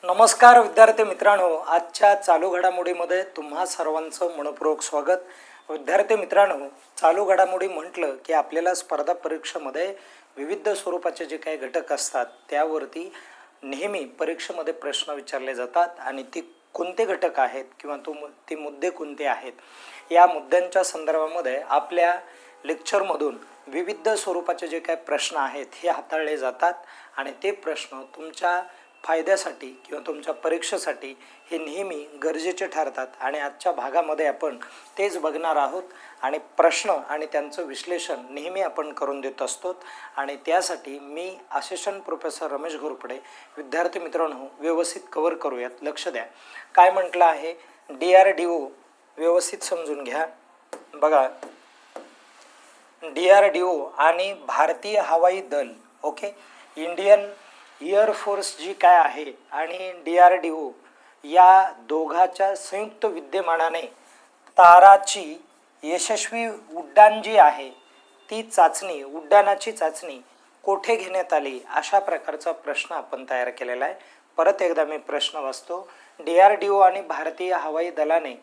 नमस्कार विद्यार्थी मित्रांनो, आजच्या चालू घडामोडीमध्ये तुम्हा सर्वांचं मनपूर्वक स्वागत. विद्यार्थी मित्रांनो, चालू घडामोडी म्हटलं की आपल्याला स्पर्धा परीक्षेमध्ये विविध स्वरूपाचे जे काही घटक असतात त्यावरती नेहमी परीक्षेमध्ये प्रश्न विचारले जातात आणि ती कोणते घटक आहेत किंवा ते मुद्दे कोणते आहेत या मुद्द्यांच्या संदर्भामध्ये आपल्या लेक्चरमधून विविध स्वरूपाचे जे काही प्रश्न आहेत हे हाताळले जातात आणि ते प्रश्न तुमच्या फायद्यासाठी किंवा तुमच्या परीक्षेसाठी हे नेहमी गरजेचे ठरतात आणि आजच्या भागामध्ये आपण तेच बघणार आहोत आणि प्रश्न आणि त्यांचं विश्लेषण नेहमी आपण करून देत असतो आणि त्यासाठी मी असिस्टंट प्रोफेसर रमेश घोरपडे. विद्यार्थी मित्रांनो, व्यवस्थित कव्हर करूयात, लक्ष द्या. काय म्हटलं आहे DRDO, व्यवस्थित समजून घ्या. बघा, DRDO आणि भारतीय हवाई दल, ओके, इंडियन एअरफोर्स जी काय आहे आणि DRDO या दोघाच्या संयुक्त विद्यमानाने ताराची यशस्वी उड्डाण जी आहे ती चाचणी, उड्डाणाची चाचणी कोठे घेण्यात आली, अशा प्रकारचा प्रश्न आपण तयार केलेला आहे. परत एकदा मी प्रश्न वाचतो. DRDO आणि भारतीय हवाई दलाने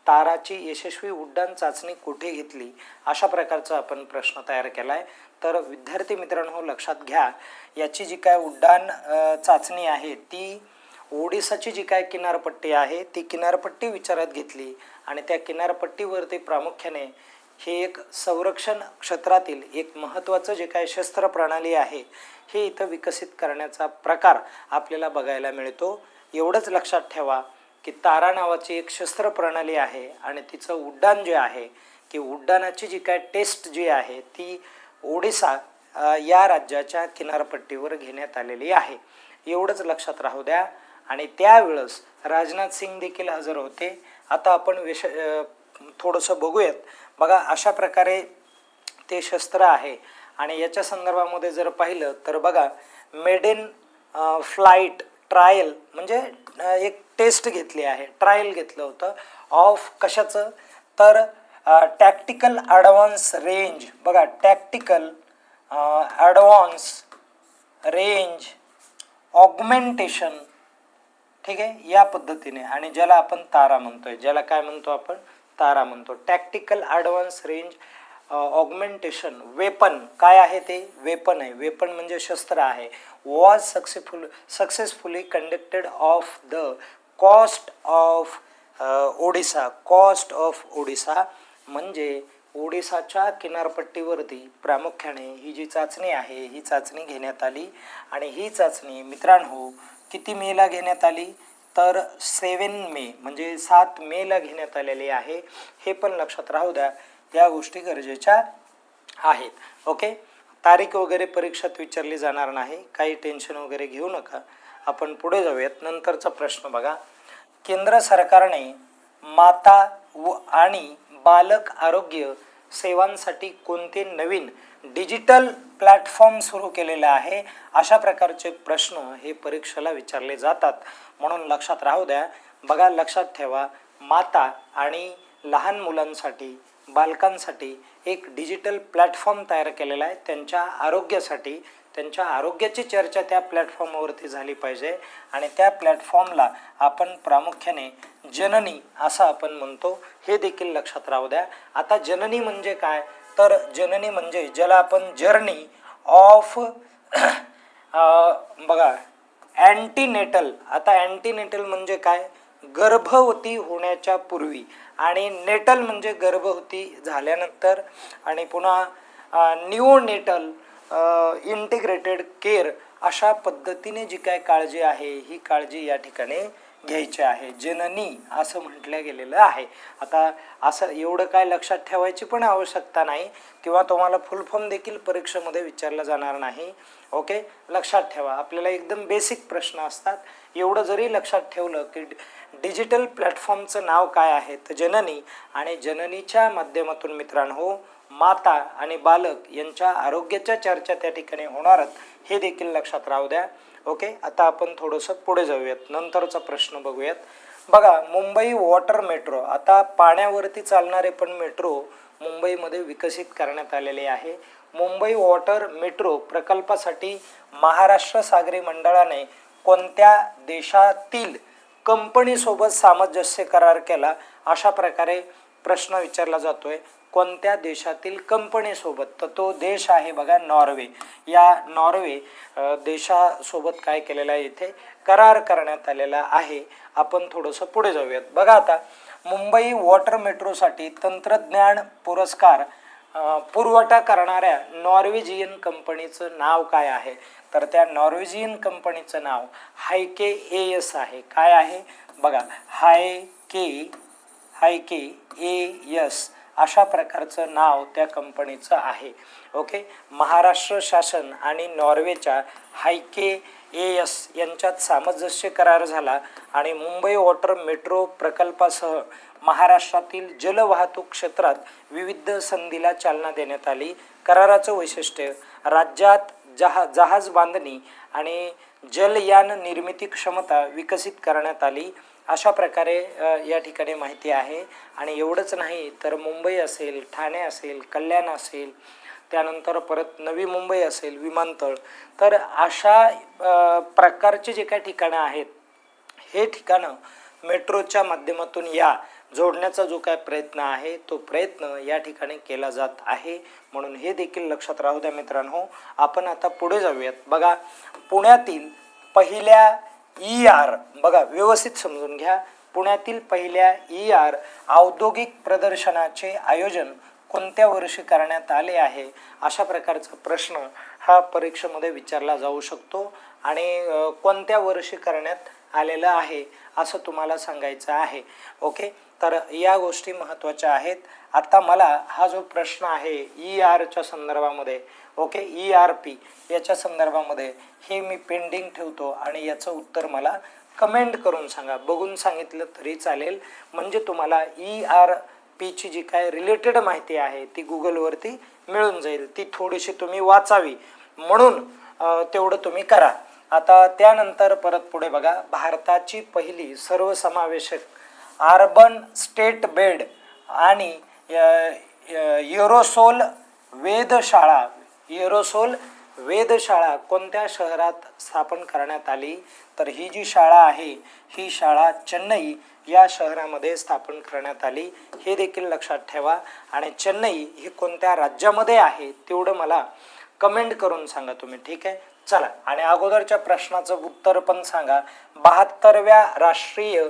ताराची यशस्वी उड्डाण चाचणी कुठे घेतली, अशा प्रकारचा आपण प्रश्न तयार केला आहे. तर विद्यार्थी मित्रांनो, लक्षात घ्या, याची जी काय उड्डाण चाचणी आहे ती ओडिसाची जी काय किनारपट्टी आहे ती किनारपट्टी विचारात घेतली आणि त्या किनारपट्टीवरती प्रामुख्याने हे एक संरक्षण क्षेत्रातील एक महत्त्वाचं जे काय शस्त्र प्रणाली आहे हे इथं विकसित करण्याचा प्रकार आपल्याला बघायला मिळतो. एवढंच लक्षात ठेवा की तारा नावाची एक शस्त्र प्रणाली आहे आणि तिचं उड्डाण जे आहे की उड्डाणाची जी काय टेस्ट जी आहे ती ओडिसा या राज्याच्या किनारपट्टीवर घेण्यात आलेली आहे. एवढंच लक्षात राहू द्या. आणि त्यावेळेस राजनाथ सिंग देखील हजर होते. आता आपण थोडंसं बघूयात. बघा, अशा प्रकारे ते शस्त्र आहे आणि याच्या संदर्भामध्ये जर पाहिलं तर बघा, मेड इन फ्लाईट ट्रायल म्हणजे एक टेस्ट घेतली आहे, ट्रायल घेतलं होतं ऑफ कशाचं, तर टॅक्टिकल ॲडव्हान्स रेंज. बघा, टॅक्टिकल ॲडव्हान्स रेंज ऑगमेंटेशन, ठीक आहे, या पद्धतीने, आणि ज्याला आपण तारा म्हणतोय, ज्याला काय म्हणतो आपण, तारा म्हणतो. Tactical advance range augmentation weapon काय आहे, ते वेपन आहे, वेपन म्हणजे शस्त्र आहे. Was successfully conducted of the cost of Odisha. Cost of Odisha म्हणजे ओडिसाच्या किनारपट्टीवरती प्रामुख्याने ही जी चाचणी आहे ही चाचणी घेण्यात आली आणि ही चाचणी मित्रांनो किती मेला घेण्यात आली, तर 7 मे म्हणजे 7 मेला घेण्यात आलेली आहे. हे पण लक्षात राहू द्या, या गोष्टी गरजेच्या आहेत. ओके, तारीख वगैरे परीक्षेत विचारली जाणार नाही, काही टेन्शन वगैरे घेऊ नका. आपण पुढे जाऊयात. नंतरचा प्रश्न बघा, केंद्र सरकारने माता व आणि बालक आरोग्य सेवांसाठी कोणते नवीन डिजिटल प्लॅटफॉर्म सुरू केलेले आहे, अशा प्रकारचे प्रश्न हे परीक्षेला विचारले जातात. म्हणून लक्षात राहू द्या. बघा, लक्षात ठेवा, माता आणि लहान मुलांसाठी, बालकांसाठी एक डिजिटल प्लॅटफॉर्म तयार केलेला आहे. त्यांच्या आरोग्यासाठी, त्यांच्या आरोग्याची चर्चा त्या प्लॅटफॉर्मवरती झाली पाहिजे आणि त्या प्लॅटफॉर्मला आपण प्रामुख्याने जननी असं आपण म्हणतो, हे देखील लक्षात राहू द्या. आता जननी म्हणजे काय, तर जननी म्हणजे ज्याला आपण जर्नी ऑफ बघा अँटीनेटल. आता अँटीनेटल म्हणजे काय, गर्भवती होण्याच्या पूर्वी, आणि नेटल म्हणजे गर्भवती झाल्यानंतर, आणि पुन्हा निओनेटल इंटिग्रेटेड केअर, अशा पद्धतीने जी काय काळजी आहे ही काळजी या ठिकाणी घ्यायची आहे. जननी असं म्हटलं गेलेलं आहे. आता असं एवढं काय लक्षात ठेवायची पण आवश्यकता नाही किंवा तुम्हाला फुल फॉर्म देखील परीक्षेमध्ये विचारला जाणार नाही. ओके, लक्षात ठेवा, आपल्याला एकदम बेसिक प्रश्न असतात. एवढं जरी लक्षात ठेवलं की डिजिटल प्लॅटफॉर्मचं नाव काय आहे, तर जननी, आणि जननीच्या माध्यमातून मित्रांनो माता आणि बालक यांच्या आरोग्याच्या चर्चा त्या ठिकाणी होणारच, हे देखील लक्षात राहू द्या. ओके, आता आपण थोडंसं पुढे जाऊयात, नंतरचा प्रश्न बघूयात. बघा, मुंबई वॉटर मेट्रो. आता पाण्यावरती चालणारे पण मेट्रो मुंबईमध्ये विकसित करण्यात आलेले आहे. मुंबई वॉटर मेट्रो प्रकल्पासाठी महाराष्ट्र सागरी मंडळाने कोणत्या देशातील कंपनीसोबत सामंजस्य करार केला, अशा प्रकारे प्रश्न विचारला जातोय. कोणत्या देशातील कंपनीसोबत, तर तो देश आहे बघा नॉर्वे. या नॉर्वे देशासोबत काय केलेलं आहे, इथे करार करण्यात आलेला आहे. आपण थोडंसं पुढे जाऊयात. बघा आता मुंबई वॉटर मेट्रोसाठी तंत्रज्ञान पुरस्कार पुरवठा करणाऱ्या नॉर्वेजियन कंपनीचं नाव काय आहे, तर त्या नॉर्वेजियन कंपनीचं नाव हायके एएस आहे. काय आहे बघा, हायके एएस अशा प्रकारचं नाव त्या कंपनीचं आहे. ओके, महाराष्ट्र शासन आणि नॉर्वेच्या हायके एएस यांच्यात सामंजस्य करार झाला आणि मुंबई वॉटर मेट्रो प्रकल्पासह महाराष्ट्रातील जलवाहतूक क्षेत्रात विविध संधीला चालना देण्यात आली. कराराचं वैशिष्ट्य, राज्यात जहाज बांधणी आणि जलयान निर्मिती क्षमता विकसित करण्यात आली. अशा प्रकारे या ठिकाणी माहिती आहे. आणि एवढंच नाही तर मुंबई असेल, ठाणे असेल, कल्याण असेल, त्यानंतर परत नवी मुंबई असेल, विमानतळ, तर अशा प्रकारचे जे काही ठिकाणं आहेत, हे ठिकाणं मेट्रोच्या माध्यमातून या जोडण्याचा जो काय प्रयत्न आहे, तो प्रयत्न या ठिकाणी केला जात आहे. म्हणून हे देखील लक्षात राहू द्या मित्रांनो. आपण आता पुढे जाऊयात. बघा, पुण्यातील पहिल्या ER, बघा व्यवस्थित समजून घ्या, पुण्यातील पहिल्या ER औद्योगिक प्रदर्शनाचे आयोजन कोणत्या वर्षी करण्यात आले आहे, अशा प्रकारचा प्रश्न हा परीक्षेमध्ये विचारला जाऊ शकतो. आणि कोणत्या वर्षी करण्यात आलेलं आहे असं तुम्हाला सांगायचं आहे. ओके, तर या गोष्टी महत्त्वाच्या आहेत. आता मला हा जो प्रश्न आहे ERच्या संदर्भामध्ये, ओके, ERP याच्या संदर्भामध्ये, हे मी पेंडिंग ठेवतो आणि याचं उत्तर मला कमेंट करून सांगा. बघून सांगितलं तरी चालेल, म्हणजे तुम्हाला ERPची जी काय रिलेटेड माहिती आहे ती गुगलवरती मिळून जाईल. ती थोडीशी तुम्ही वाचावी, म्हणून तेवढं तुम्ही करा. आता त्यानंतर परत पुढे बघा, भारताची पहिली सर्वसमावेशक अर्बन स्टेट बेड आणि एरोसोल वेधशाळा कोणत्या शहरात स्थापन करण्यात आली, तर ही जी शाळा आहे, ही शाळा चेन्नई या शहरामध्ये स्थापन करण्यात आली. हे देखील लक्षात ठेवा. आणि चेन्नई ही कोणत्या राज्यामध्ये आहे तेवढं मला कमेंट करून सांगा तुम्ही, ठीक आहे. चला, आणि अगोदरच्या प्रश्नाचं उत्तर पण सांगा. 72व्या राष्ट्रीय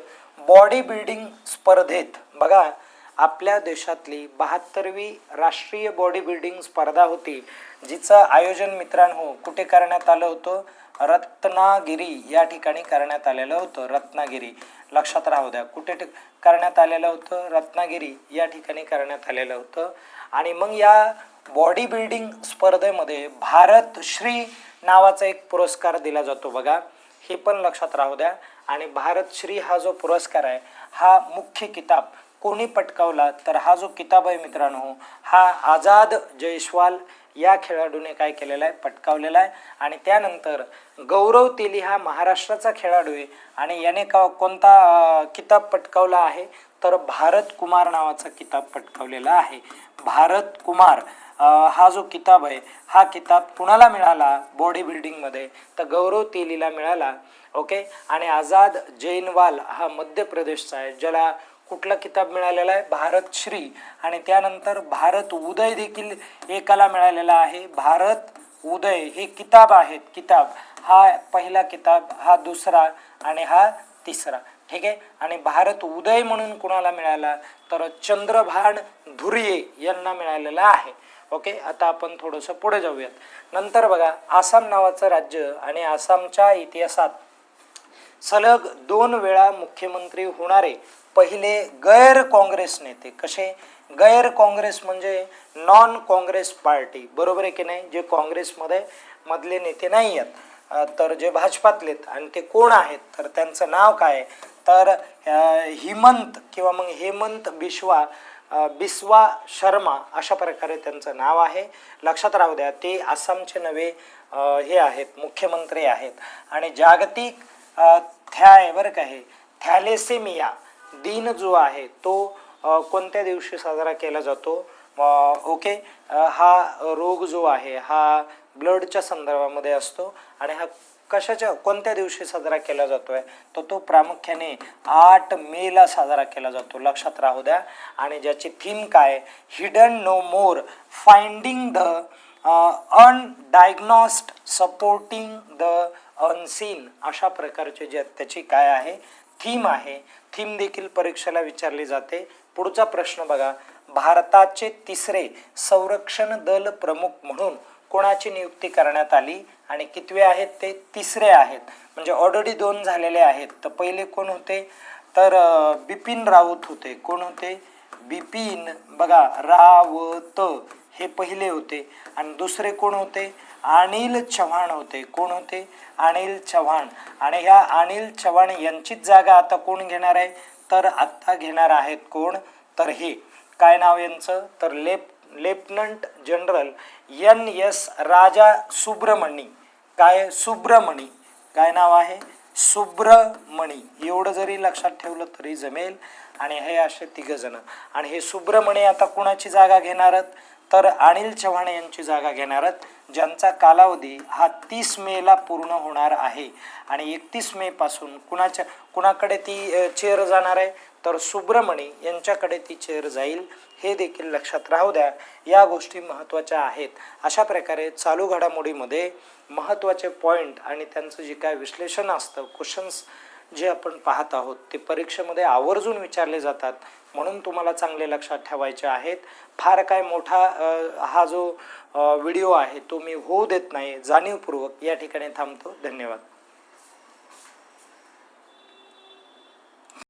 बॉडी बिल्डिंग स्पर्धेत, बघा आपल्या देशातली 72वी राष्ट्रीय बॉडी बिल्डिंग स्पर्धा होती, जिचं आयोजन मित्रांनो कुठे करण्यात आलं होतं, रत्नागिरी या ठिकाणी करण्यात आलेलं होतं. रत्नागिरी लक्षात राहू द्या, कुठे करण्यात आलेलं होतं, रत्नागिरी या ठिकाणी करण्यात आलेलं होतं. आणि मग या बॉडी बिल्डिंग स्पर्धेमध्ये भारत श्री नावाचा एक पुरस्कार दिला जातो. बघा, हे पण लक्षात राहू द्या. आणि भारत श्री हा जो पुरस्कार आहे, हा मुख्य किताब कोणी पटकावला, तर हा जो किताब आहे मित्रांनो, हा आझाद जयस्वाल या खेळाडूने काय केलेला आहे, पटकावलेला आहे. आणि त्यानंतर गौरव तेली हा महाराष्ट्राचा खेळाडू आहे आणि याने कोणता किताब पटकावला आहे, तर भारत कुमार नावाचा किताब पटकावलेला आहे. भारत कुमार हा जो किताब आहे, हा किताब कुणाला मिळाला बॉडी बिल्डिंगमध्ये, तर गौरव तेलीला मिळाला. ओके, आणि आझाद जैनवाल हा मध्य प्रदेशचा आहे, ज्याला कुठला किताब मिळालेला आहे, भारत श्री. आणि त्यानंतर भारत उदय देखील एकाला मिळालेला आहे. भारत उदय हे किताब आहेत, किताब हा पहिला किताब, हा दुसरा आणि हा तिसरा, ठीक आहे. आणि भारत उदय म्हणून कुणाला मिळाला, तर चंद्रभान धुर्ये यांना मिळालेला आहे. ओके, आता आपण थोडंसं पुढे जाऊयात. नंतर बघा, आसाम नावाचं राज्य आणि आसामच्या इतिहासात सलग 2 वेळा मुख्यमंत्री होणारे पहिले गैर काँग्रेस नेते. कसे गैर काँग्रेस, म्हणजे नॉन काँग्रेस पार्टी, बरोबर आहे की नाही, जे काँग्रेसमध्ये मधले नेते नाही आहेत, तर जे भाजपातलेत. आणि ते कोण आहेत, तर त्यांचं नाव काय, तर हिमंत किंवा मग हेमंत बिस्वा शर्मा अशा प्रकारे त्यांचं नाव आहे. लक्षात राहू द्या, ते आसामचे नवे हे आहेत, मुख्यमंत्री आहेत. आणि जागतिक बरं का, हे थॅलेसेमिया दिन जो आहे तो कोणत्या दिवशी साजरा केला जातो, ओके, हा रोग जो आहे हा ब्लडच्या संदर्भामध्ये असतो आणि हा कशाच्या कोणत्या दिवशी साजरा केला जातोय, तर तो प्रामुख्याने 8 मेला साजरा केला जातो, लक्षात राहू द्या. आणि ज्याची थीम काय, hidden no more, finding the undiagnosed, supporting the unseen, अशा प्रकारचे जे त्याची काय आहे थीम आहे. थीम देखील परीक्षेला विचारली जाते. पुढचा प्रश्न बघा, भारताचे तिसरे संरक्षण दल प्रमुख म्हणून कोणाची नियुक्ती करण्यात आली आणि कितवे आहेत ते, तिसरे आहेत. म्हणजे ऑलरेडी 2 झालेले आहेत. तर पहिले कोण होते, तर बिपिन रावत होते. कोण होते, बिपिन बघा रावत हे पहिले होते. आणि दुसरे कोण होते, अनिल चव्हाण होते. कोण होते, अनिल चव्हाण. आणि ह्या अनिल चव्हाण यांचीच जागा आता कोण घेणार आहे, तर आता घेणार आहेत कोण, तर हे काय नाव यांचं, तर लेफ्टनंट जनरल NS राजा सुब्रमणी. काय सुब्रमणी, काय नाव आहे, सुब्रमणी. एवढं जरी लक्षात ठेवलं तरी जमेल. आणि हे असे 3 जण. आणि हे सुब्रमणी आता कुणाची जागा घेणारत, तर अनिल चव्हाण यांची जागा घेणारत, ज्यांचा कालावधी हा 30 मेला पूर्ण होणार आहे. आणि 31 मे पासून कुणाकडे ती चेअर जाणार आहे, तर सुब्रमणी यांच्याकडे ती चेअर जाईल. हे देखील लक्षात राहू द्या. या गोष्टी महत्त्वाच्या आहेत. अशा प्रकारे चालू घडामोडीमध्ये महत्त्वाचे पॉईंट आणि त्यांचं जे काय विश्लेषण असतं, क्वेश्चन्स जे आपण पाहत आहोत ते परीक्षेमध्ये आवर्जून विचारले जातात. म्हणून तुम्हाला चांगले लक्षात ठेवायचे आहेत. फार काय मोठा हा जो व्हिडिओ आहे तो मी होऊ देत नाही, जाणीवपूर्वक या ठिकाणी थांबतो. धन्यवाद.